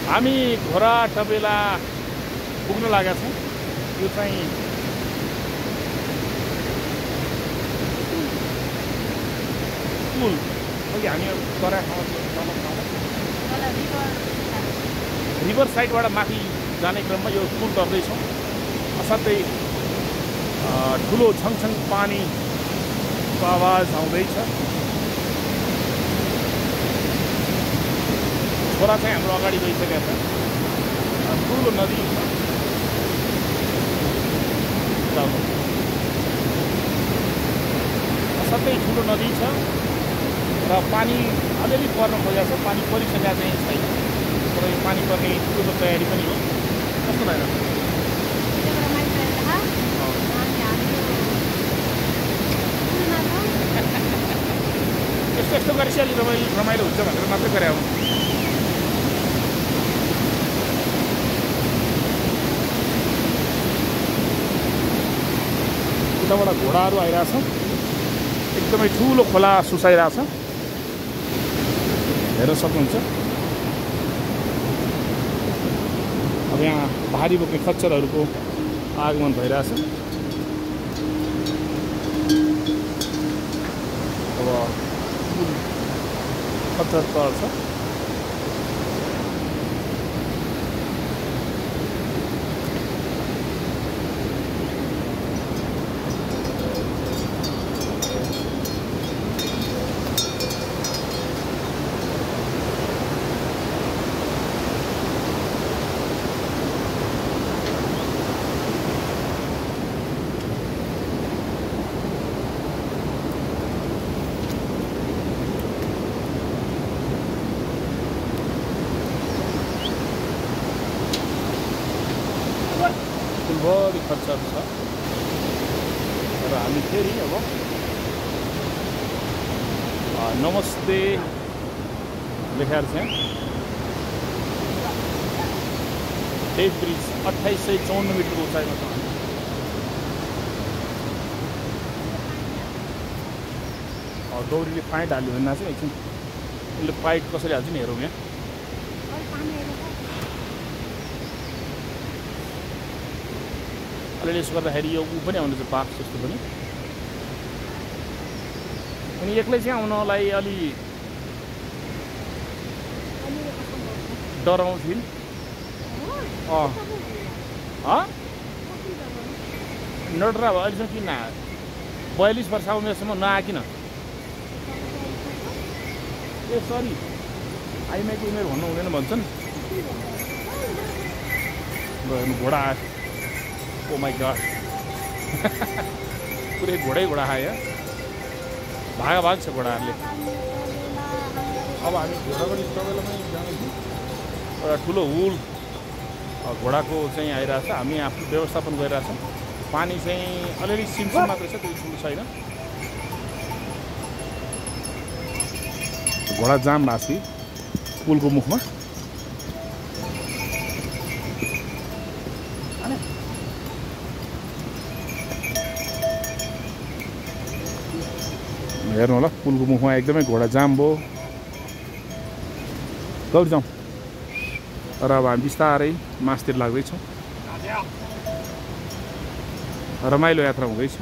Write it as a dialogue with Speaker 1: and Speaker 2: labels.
Speaker 1: हामी घोडा टबेला पुग्न लागेका छौँ। यो चाहिँ पुल अघि हामी तराई रिभर साइडबाट माथि जाने क्रममा यो पुल तर्दैछौँ। असाध्यै ठुलो छङछङ पानीको आवाज आउँदैछ। छोरा चाहिँ हाम्रो अगाडि गइसकेका छ। ठुलो नदी छ, असाध्यै ठुलो नदी छ र पानी अलिअलि पर्न खोजेको छ। पानी परिसकेका चाहिँ छैन, तर यो पानी पर्ने ठुलो तयारी पनि हो। कस्तो लाग्यो? यस्तो गरी चाहिँ अलिक रमाइलो हुन्छ भनेर मात्रै गरे हो। उताबाट घोडाहरू आइरहेछ। एकदमै ठुलो खोला सुसाइरहेछ, हेर्न सक्नुहुन्छ। अब यहाँ भारी बोक्ने खच्चरहरूको आगमन भइरहेछ। अब खच्चर पर्छ। फुलभरि खच्चर छ र हामी फेरि अब नमस्ते लेखेर चाहिँ डेप ब्रिज 2854 मिटर उचाइमा छ। गौरीले पाइट हाल्यो भने चाहिँ एकछिन उसले पाइट कसरी हाल्छ नि हेरौँ। यहाँ अलिअलि यसो गर्दाखेरि यो ऊ पनि आउँदैछ, पार्क जस्तो पनि। अनि एक्लै चाहिँ आउनलाई अलि डराउँथ्यो नि। नडरा भयो अहिलेसम्म किन आयो? 42 वर्ष उमेरसम्म नआकिन। ए सरी, आइमाईको उमेर भन्नु हुँदैन भन्छन्। हेर्नु घोडा आयो। ओ माई गॉड, पुरै घोडा आयो। भाग छ घोडाहरूले। अब हामी घोडाको टबेलामै जाँदैछौँ। एउटा ठुलो हुल घोडाको चाहिँ आइरहेछ। हामी आफ्नो व्यवस्थापन गरिरहेछौँ। पानी चाहिँ अलिअलि सिमसिम मात्रै छ, त्यति ठुलो छैन। घोडा जाम भएको छ पुलको मुखमा। हेर्नु होला, पुलको मुखमा एकदमै घोडा जाम भयो। गौरी जाउँ। र अब हामी बिस्तारै मासतिर लाग्दैछौँ। रमाइलो यात्रा हुँदैछ।